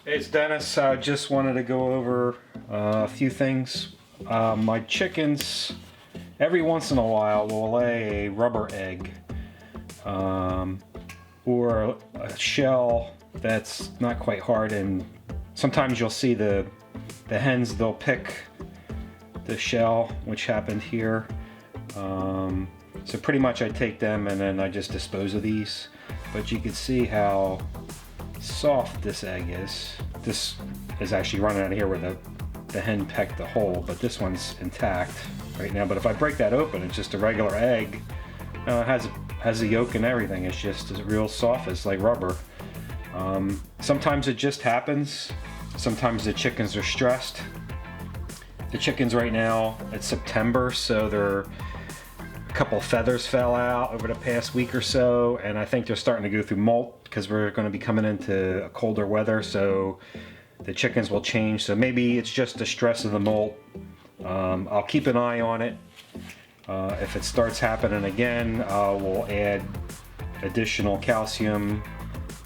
Hey, it's Dennis. I just wanted to go over a few things. My chickens, every once in a while, will lay a rubber egg or a shell that's not quite hard, and sometimes you'll see the hens, they'll pick the shell, which happened here. So pretty much I take them and then I just dispose of these. But you can see how soft this egg is. This is actually running out of here where the hen pecked the hole, but this one's intact right now. But if I break that open, it's just a regular egg. It has a yolk and everything. It's just real soft. It's like rubber. Sometimes it just happens. Sometimes the chickens are stressed. The chickens right now, it's September, so a couple of feathers fell out over the past week or so, and I think they're starting to go through molt because we're going to be coming into a colder weather, so the chickens will change. So maybe it's just the stress of the molt. I'll keep an eye on it. If it starts happening again, we'll add additional calcium.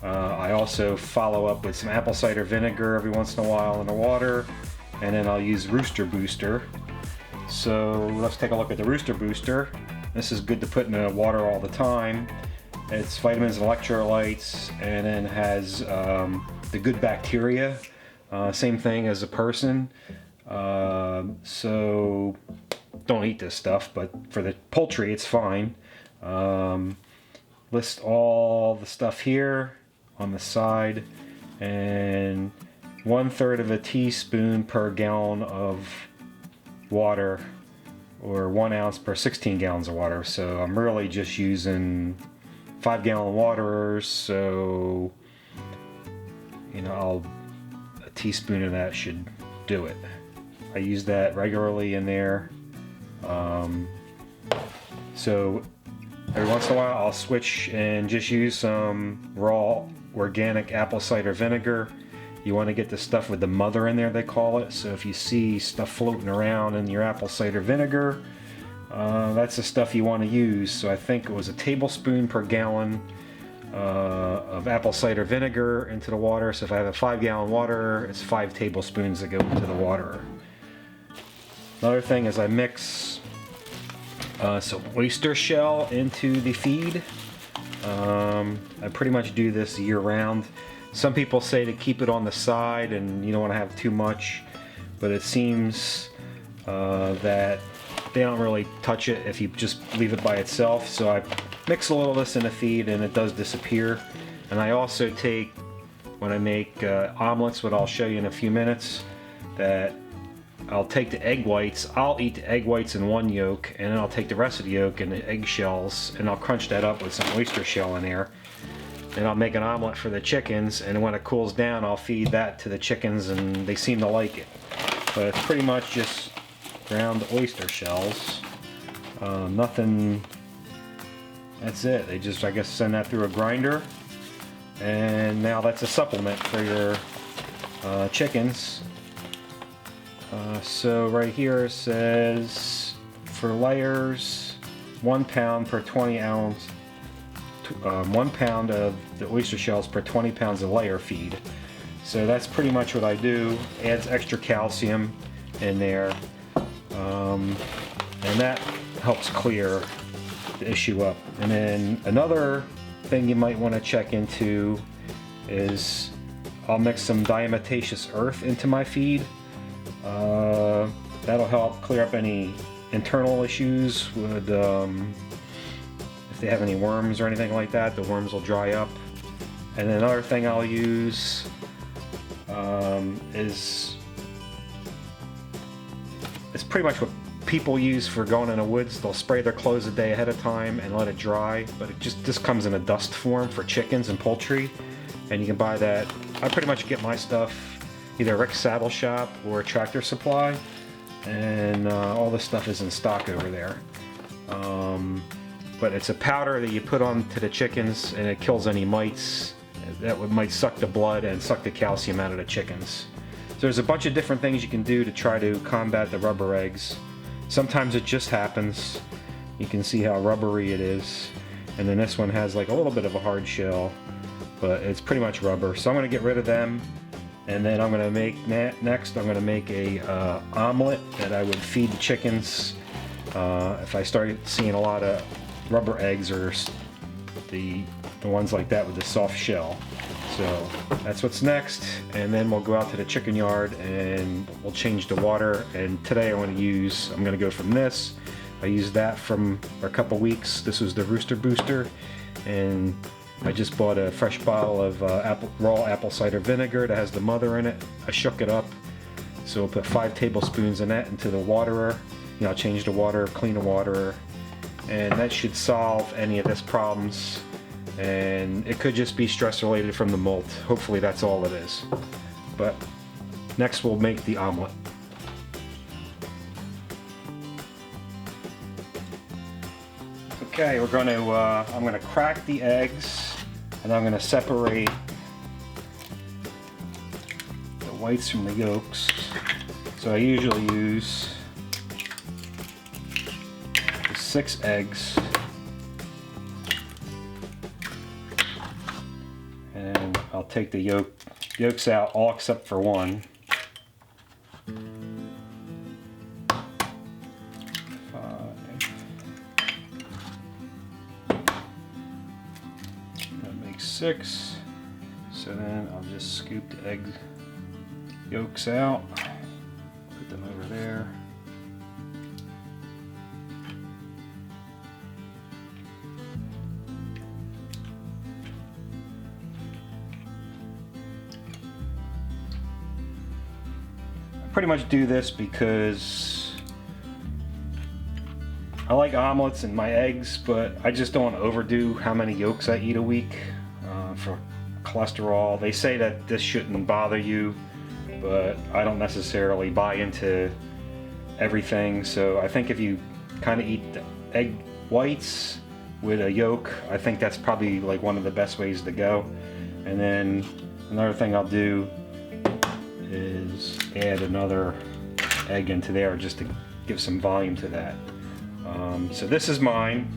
I also follow up with some apple cider vinegar every once in a while in the water, and then I'll use Rooster Booster. So let's take a look at the Rooster Booster. This is good to put in the water all the time. It's vitamins and electrolytes, and then has the good bacteria. Same thing as a person. So don't eat this stuff, but for the poultry it's fine. List all the stuff here on the side, and 1/3 of a teaspoon per gallon of water, or 1 ounce per 16 gallons of water. So I'm really just using 5-gallon waterers, so a teaspoon of that should do it. I use that regularly in there. So every once in a while I'll switch and just use some raw organic apple cider vinegar. You want to get the stuff with the mother in there, they call it. So if you see stuff floating around in your apple cider vinegar, that's the stuff you want to use. So I think it was a tablespoon per gallon of apple cider vinegar into the water. So if I have a 5-gallon water, it's 5 tablespoons that go into the water. Another thing is I mix some oyster shell into the feed. I pretty much do this year round. Some people say to keep it on the side and you don't want to have too much, but it seems that they don't really touch it if you just leave it by itself. So I mix a little of this in the feed and it does disappear. And I also take, when I make omelets, what I'll show you in a few minutes, that I'll take the egg whites. I'll eat the egg whites in one yolk, and then I'll take the rest of the yolk and the egg shells, and I'll crunch that up with some oyster shell in there. And I'll make an omelet for the chickens, and when it cools down I'll feed that to the chickens, and they seem to like it. But it's pretty much just ground oyster shells. Nothing, that's it. They just, I guess, send that through a grinder, and now that's a supplement for your chickens. So right here it says for layers, 1 pound per 20 ounce, 1 pound of the oyster shells per 20 pounds of layer feed. So that's pretty much what I do. Adds extra calcium in there, and that helps clear the issue up. And then another thing you might want to check into is I'll mix some diatomaceous earth into my feed. That'll help clear up any internal issues with if they have any worms or anything like that. The worms will dry up. And then another thing I'll use is it's pretty much what people use for going in the woods. They'll spray their clothes a day ahead of time and let it dry, but it just comes in a dust form for chickens and poultry, and you can buy that. I pretty much get my stuff either Rick's Saddle Shop or Tractor Supply, and all this stuff is in stock over there. But it's a powder that you put on to the chickens, and it kills any mites that might suck the blood and suck the calcium out of the chickens. So there's a bunch of different things you can do to try to combat the rubber eggs. Sometimes it just happens. You can see how rubbery it is, and then this one has like a little bit of a hard shell, but it's pretty much rubber. So I'm going to get rid of them, And then I'm gonna make next. I'm gonna make a omelet that I would feed the chickens if I started seeing a lot of rubber eggs or the ones like that with the soft shell. So that's what's next, and then we'll go out to the chicken yard and we'll change the water. And today I'm gonna go from this. I used that from a couple weeks. This was the Rooster Booster, and I just bought a fresh bottle of raw apple cider vinegar that has the mother in it. I shook it up, so we'll put 5 tablespoons in that into the waterer. I'll change the water, clean the water, and that should solve any of this problems. And it could just be stress related from the molt. Hopefully that's all it is. But next we'll make the omelet. Okay, I'm gonna crack the eggs, and I'm gonna separate the whites from the yolks. So I usually use 6 eggs, and I'll take the yolks out, all except for one. 6. So then I'll just scoop the egg yolks out, put them over there. I pretty much do this because I like omelets and my eggs, but I just don't want to overdo how many yolks I eat a week. For cholesterol. They say that this shouldn't bother you, but I don't necessarily buy into everything. So I think if you kind of eat the egg whites with a yolk, I think that's probably like one of the best ways to go. And then another thing I'll do is add another egg into there just to give some volume to that. So this is mine.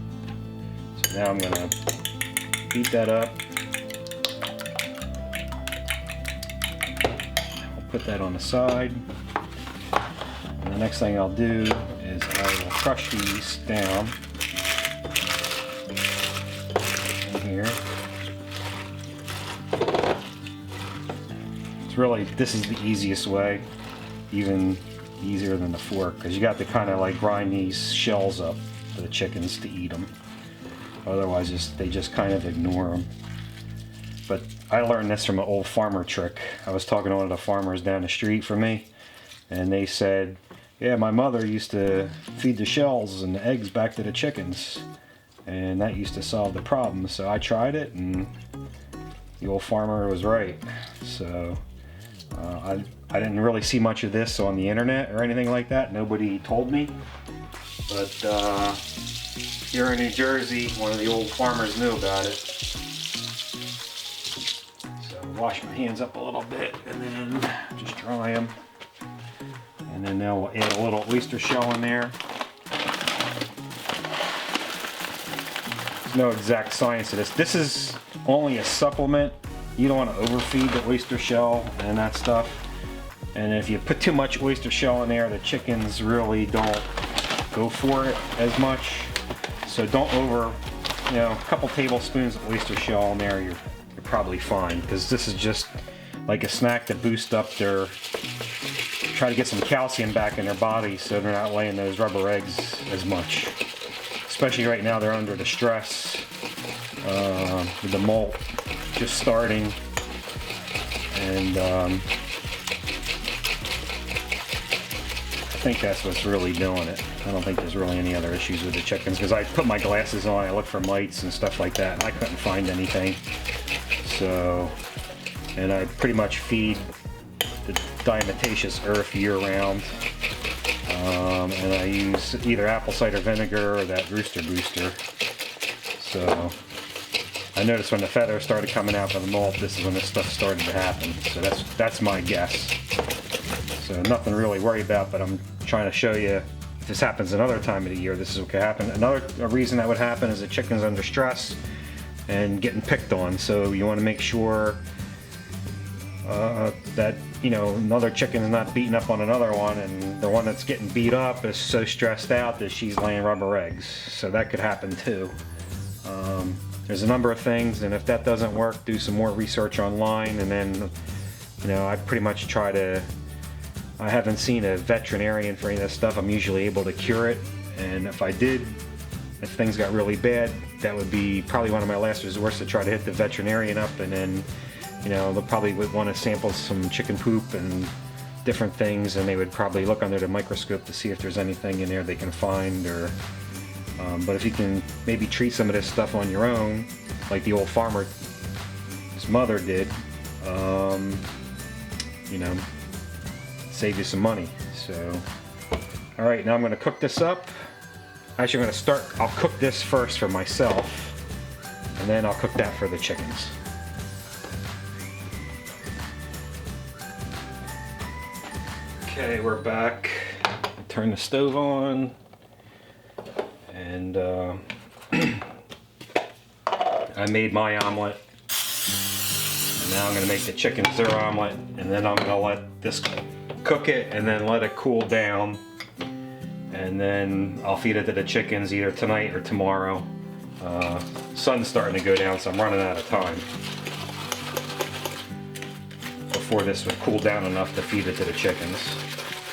So now I'm gonna beat that up. Put that on the side, and the next thing I'll do is I will crush these down in here. This is the easiest way, even easier than the fork, because you got to kind of like grind these shells up for the chickens to eat them. Otherwise they just kind of ignore them. But I learned this from an old farmer trick. I was talking to one of the farmers down the street from me, and they said, yeah, my mother used to feed the shells and the eggs back to the chickens, and that used to solve the problem. So I tried it, and the old farmer was right. So I didn't really see much of this on the internet or anything like that. Nobody told me. But here in New Jersey, one of the old farmers knew about it. Wash my hands up a little bit and then just dry them. And then now we'll add a little oyster shell in there. There's no exact science to this. This is only a supplement. You don't want to overfeed the oyster shell and that stuff. And if you put too much oyster shell in there, the chickens really don't go for it as much. So don't a couple tablespoons of oyster shell in there, you're probably fine, because this is just like a snack to boost up try to get some calcium back in their body so they're not laying those rubber eggs as much. Especially right now, they're under the stress with the molt just starting, and I think that's what's really doing it. I don't think there's really any other issues with the chickens, because I put my glasses on, I look for mites and stuff like that, and I couldn't find anything. So, and I pretty much feed the diatomaceous earth year-round, and I use either apple cider vinegar or that Rooster Booster. So I noticed when the feathers started coming out of the molt, this is when this stuff started to happen. So that's my guess. So nothing really worry about, but I'm trying to show you if this happens another time of the year, this is what could happen. Another reason that would happen is the chicken's under stress and getting picked on. So you want to make sure that, you know, another chicken is not beating up on another one, and the one that's getting beat up is so stressed out that she's laying rubber eggs. So that could happen too. There's a number of things, and if that doesn't work, do some more research online, and then, you know, I pretty much try to, I haven't seen a veterinarian for any of this stuff. I'm usually able to cure it, and if I did, if things got really bad, that would be probably one of my last resorts, to try to hit the veterinarian up, and then, you know, they'll probably would want to sample some chicken poop and different things, and they would probably look under the microscope to see if there's anything in there they can find, or but if you can maybe treat some of this stuff on your own, like the old farmer, his mother did, you know, save you some money. So, all right, now I'm going to cook this up. Actually, I'm going to start, I'll cook this first for myself, and then I'll cook that for the chickens. Okay, we're back. Turn the stove on, and I made my omelet, and now I'm going to make the chickens their omelet, and then I'm going to let this cook it and then let it cool down, and then I'll feed it to the chickens either tonight or tomorrow. Sun's starting to go down, so I'm running out of time before this would cool down enough to feed it to the chickens.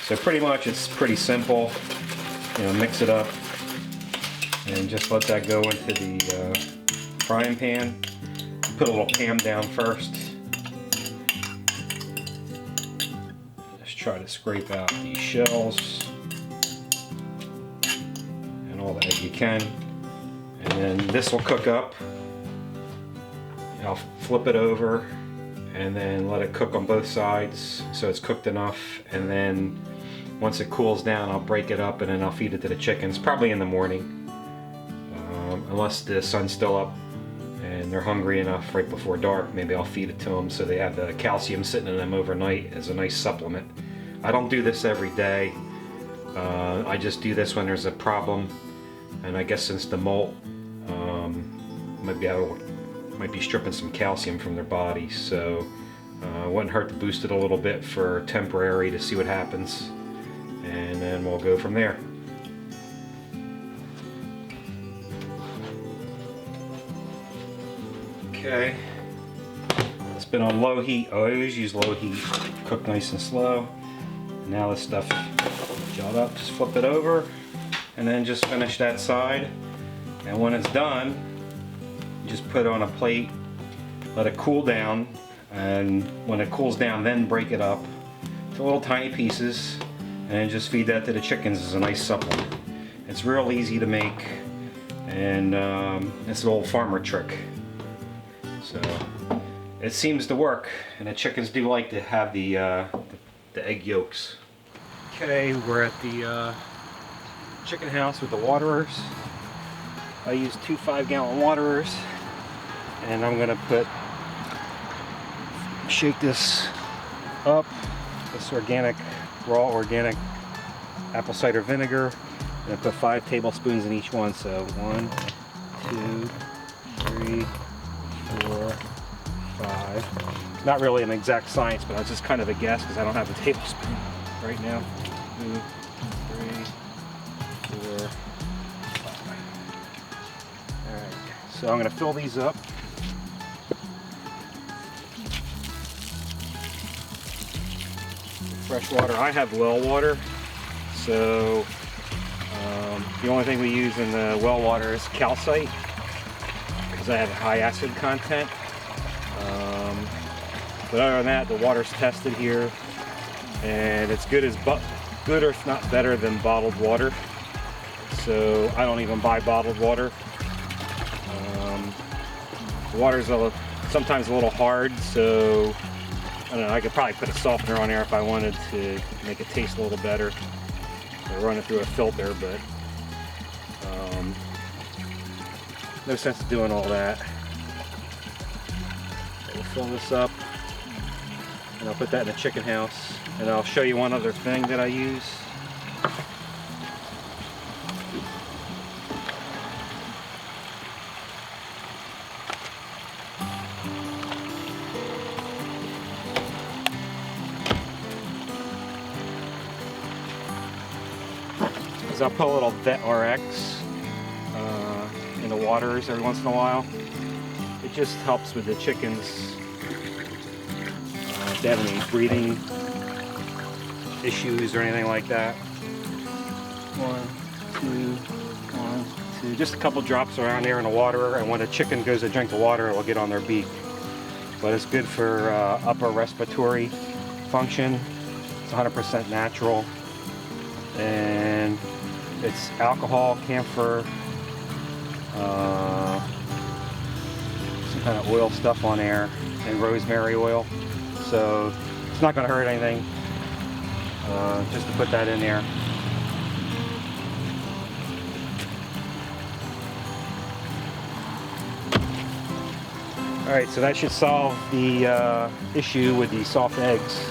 So pretty much it's pretty simple. You know, mix it up and just let that go into the frying pan. Put a little Pam down first. Just try to scrape out these shells and all that you can. And then this will cook up. I'll flip it over and then let it cook on both sides so it's cooked enough, and then once it cools down I'll break it up and then I'll feed it to the chickens, probably in the morning, unless the sun's still up and they're hungry enough right before dark. Maybe I'll feed it to them so they have the calcium sitting in them overnight as a nice supplement. I don't do this every day. I just do this when there's a problem, and I guess since the molt might be stripping some calcium from their body, so it wouldn't hurt to boost it a little bit for temporary to see what happens, and then we'll go from there. Okay, it's been on low heat. I always use low heat, cook nice and slow. Now this stuff gelled up, just flip it over and then just finish that side, and when it's done, just put it on a plate, let it cool down, and when it cools down then break it up to little tiny pieces and then just feed that to the chickens as a nice supplement. It's real easy to make, and it's an old farmer trick, so it seems to work, and the chickens do like to have the egg yolks. Okay, we're at the chicken house with the waterers. I use 2 5-gallon waterers, and I'm gonna shake this up, this raw organic apple cider vinegar, and I put 5 tablespoons in each one. So 1, 2, 3, 4, 5. Not really an exact science, but it's just kind of a guess because I don't have a tablespoon right now. 2, 3, 4, 5. Alright, so I'm going to fill these up. Fresh water. I have well water, so the only thing we use in the well water is calcite because I have a high acid content. But other than that, the water's tested here, and it's good or if not better than bottled water. So I don't even buy bottled water. The water's sometimes a little hard, so I don't know, I could probably put a softener on there if I wanted to make it taste a little better. So run it through a filter, but no sense doing all that. So we'll fill this up, and I'll put that in the chicken house, and I'll show you one other thing that I use. is I'll put a little Vet RX in the waters every once in a while. It just helps with the chickens. If they have any breathing issues or anything like that. 1, 2, just a couple drops around there in the water, and when a chicken goes to drink the water, it will get on their beak. But it's good for upper respiratory function. It's 100% natural, and it's alcohol, camphor, some kind of oil stuff on there, and rosemary oil. So it's not going to hurt anything. Just to put that in there. Alright, so that should solve the issue with the soft eggs.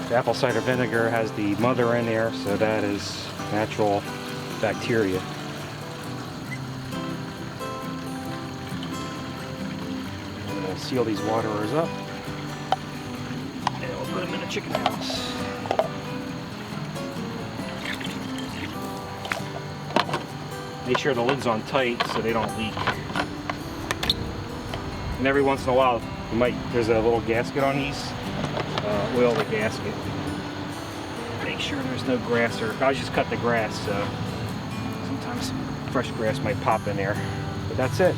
The apple cider vinegar has the mother in there, so that is natural bacteria. We'll seal these waterers up, and we'll put them in the chicken house. Make sure the lid's on tight so they don't leak. And every once in a while, there's a little gasket on these. Oil the gasket. Make sure there's no grass, or I just cut the grass, so sometimes fresh grass might pop in there. But that's it.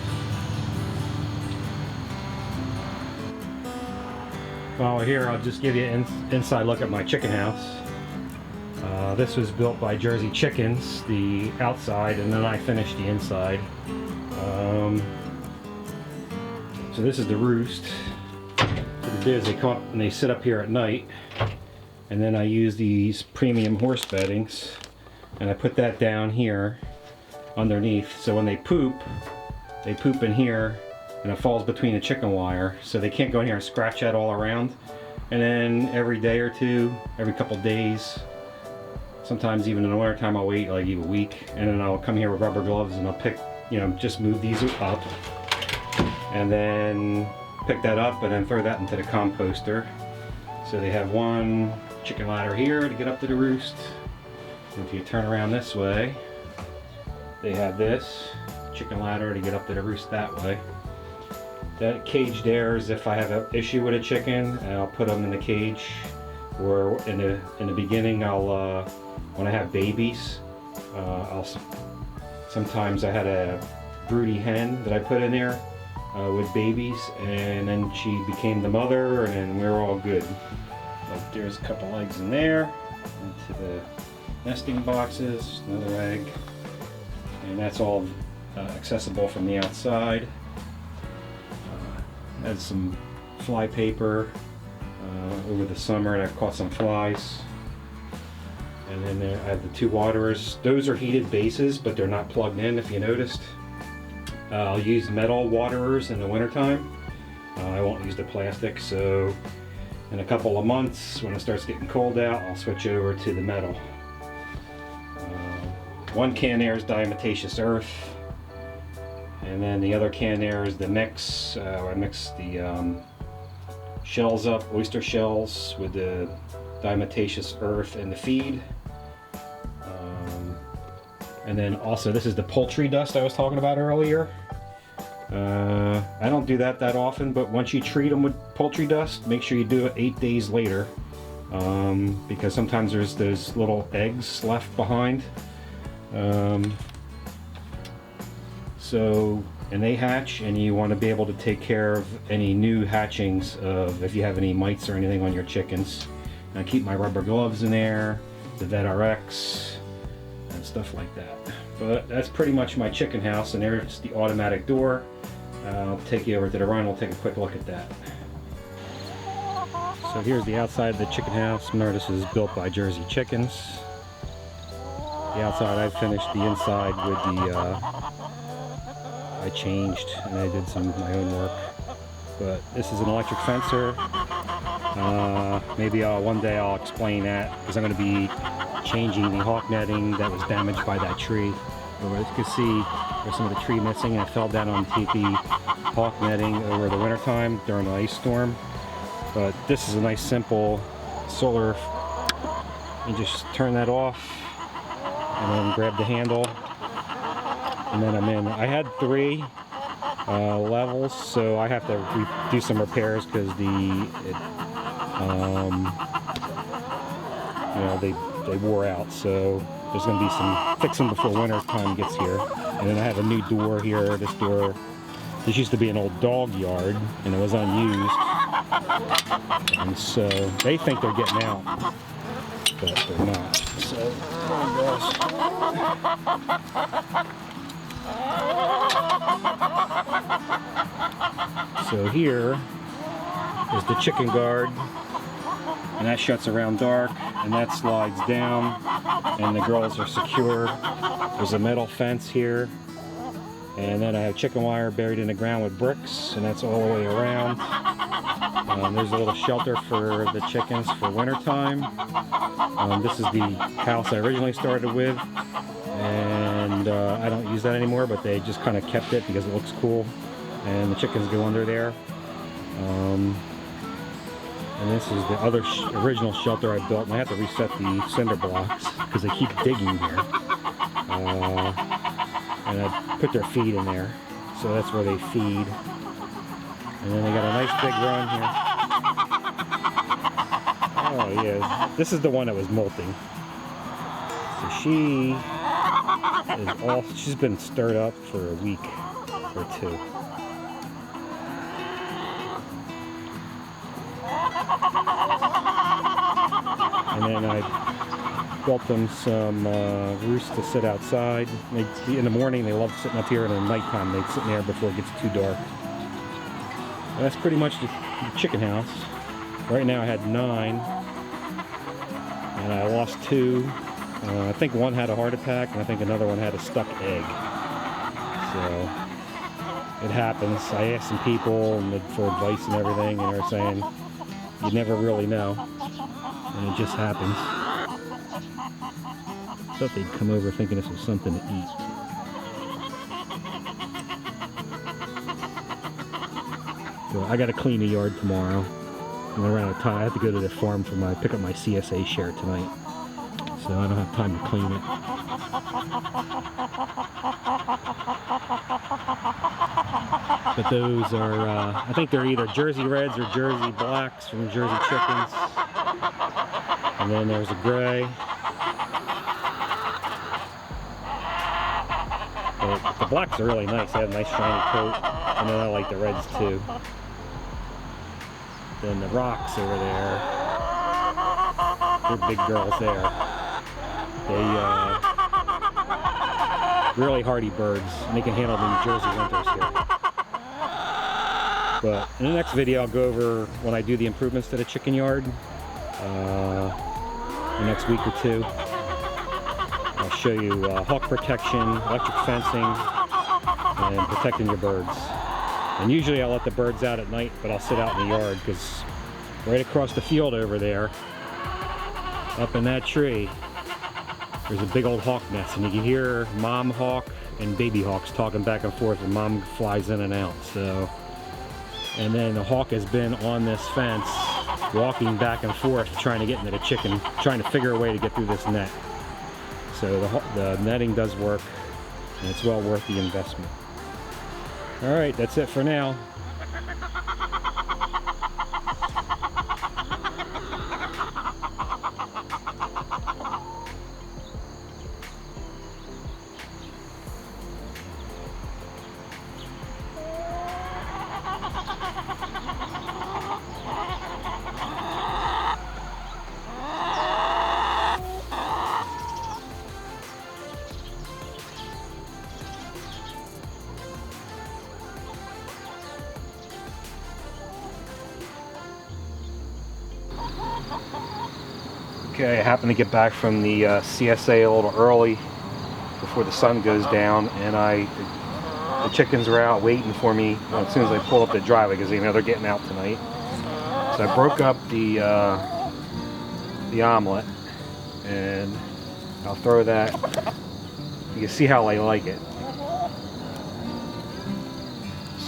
While we're here, I'll just give you an inside look at my chicken house. This was built by Jersey Chickens, the outside, and then I finished the inside. So this is the roost. What they do is they come up and they sit up here at night, and then I use these premium horse beddings, and I put that down here underneath. So when they poop in here, and it falls between the chicken wire, so they can't go in here and scratch that all around. And then every day or two, every couple days, sometimes even in the winter time, I'll wait like a week, and then I'll come here with rubber gloves and I'll pick, just move these up, and then pick that up and then throw that into the composter. So they have one chicken ladder here to get up to the roost. And if you turn around this way, they have this chicken ladder to get up to the roost that way. That cage there is if I have an issue with a chicken, and I'll put them in the cage. Or in the beginning, I'll when I have babies, sometimes I had a broody hen that I put in there with babies, and then she became the mother, and then we're all good. But there's a couple eggs in there into the nesting boxes, another egg, and that's all accessible from the outside. Had some fly paper over the summer, and I've caught some flies. And then I have the two waterers. Those are heated bases, but they're not plugged in, if you noticed. I'll use metal waterers in the wintertime. I won't use the plastic, so in a couple of months, when it starts getting cold out, I'll switch over to the metal. One can there is diatomaceous earth, and then the other can there is the mix. I mix the shells up, oyster shells, with the diatomaceous earth and the feed. And then also, this is the poultry dust I was talking about earlier. I don't do that often, but once you treat them with poultry dust, make sure you do it 8 days later, because sometimes there's those little eggs left behind. And they hatch, and you want to be able to take care of any new hatchings of if you have any mites or anything on your chickens. And I keep my rubber gloves in there, the Vet RX, and stuff like that. But that's pretty much my chicken house, and there's the automatic door. I'll take you over to the run, we'll take a quick look at that. So here's the outside of the chicken house. Remember, this is built by Jersey Chickens. The outside, I finished the inside with the, I changed and I did some of my own work. But this is an electric fencer. Maybe one day I'll explain that, because I'm going to be changing the hawk netting that was damaged by that tree. But as you can see, there's some of the tree missing, and it fell down on the hawk netting over the winter time during the ice storm. But this is a nice simple solar, You just turn that off and then grab the handle, and then I'm in. I had 3 levels, so I have to do some repairs because you know, they wore out. So there's going to be some fixing before winter time gets here. And then I have a new door here. This used to be an old dog yard, and it was unused. And so they think they're getting out, but they're not. So, come on, girls. So here is the chicken guard, and that shuts around dark, and that slides down, and the girls are secure. There's a metal fence here, and then I have chicken wire buried in the ground with bricks, and that's all the way around. There's a little shelter for the chickens for winter time. This is the house I originally started with, and I don't use that anymore, but they just kind of kept it because it looks cool, and the chickens go under there. And this is the other original shelter I built, and I have to reset the cinder blocks because they keep digging here. And I put their feed in there, so that's where they feed. And then they got a nice big run here. Oh yeah, this is the one that was molting. So she's been stirred up for a week or 2. And then I built them some roosts to sit outside. In the morning they love sitting up here, and at nighttime they sit in there before it gets too dark. And that's pretty much the chicken house. Right now I had 9, and I lost 2. I think one had a heart attack, and I think another one had a stuck egg. So it happens. I asked some people for advice and everything, and they're saying you never really know, and it just happens. Thought they'd come over thinking this was something to eat. So I got to clean the yard tomorrow. I'm gonna run out of time. I have to go to the farm for pick up my CSA share tonight, so I don't have time to clean it. But those are, I think they're either Jersey Reds or Jersey Blacks from Jersey Chickens. And then there's a gray. But the blacks are really nice. They have a nice shiny coat, and then I like the reds too. Then the rocks over there, they're big girls there. They really hardy birds, and they can handle the New Jersey winters here. But in the next video I'll go over when I do the improvements to the chicken yard. The next week or 2. I'll show you hawk protection, electric fencing, and protecting your birds. And usually I'll let the birds out at night, but I'll sit out in the yard because right across the field over there, up in that tree, there's a big old hawk nest, and you can hear mom hawk and baby hawks talking back and forth, and mom flies in and out. So, and then the hawk has been on this fence, walking back and forth, trying to get into the chicken, trying to figure a way to get through this net. So the netting does work, and it's well worth the investment. Alright, that's it for now. Okay, I happened to get back from the CSA a little early before the sun goes down, and the chickens were out waiting for me as soon as I pulled up the driveway because they know they're getting out tonight. So I broke up the omelet, and I'll throw that. You can see how I like it.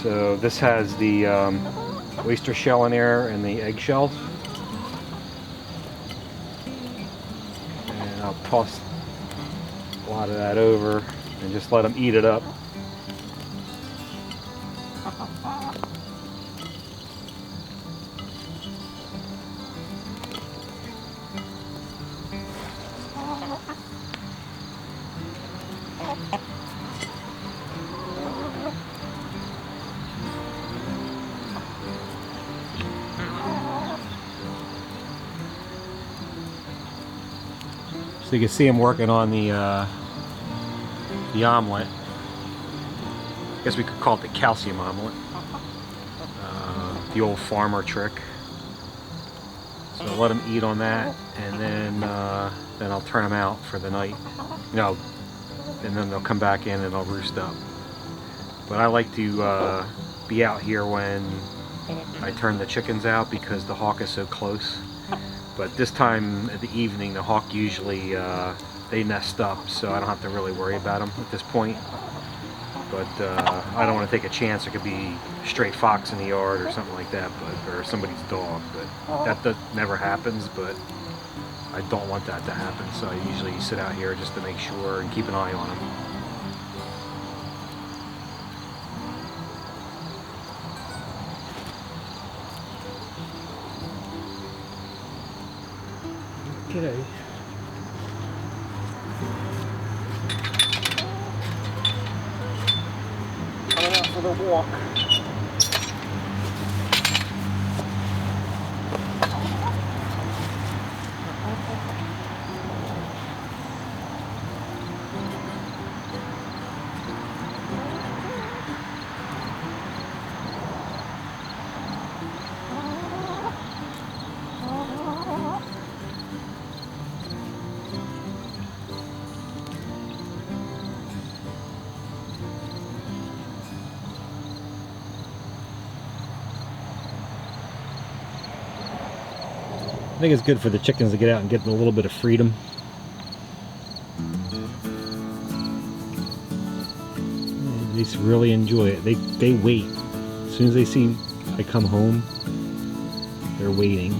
So this has the oyster shell in there and the eggshells. I'll toss a lot of that over and just let them eat it up. So you can see him working on the omelet. I guess we could call it the calcium omelet. The old farmer trick. So let him eat on that, and then I'll turn them out for the night. You know, and then they'll come back in and they'll roost up. But I like to be out here when I turn the chickens out because the hawk is so close. But this time of the evening, the hawk usually, they nest up, so I don't have to really worry about them at this point. But I don't want to take a chance. There could be a stray fox in the yard or something like that, or somebody's dog. But that never happens, but I don't want that to happen. So I usually sit out here just to make sure and keep an eye on them. G'day. Coming out for the walk. I think it's good for the chickens to get out and get a little bit of freedom. And they really enjoy it. They wait. As soon as they see I come home, they're waiting.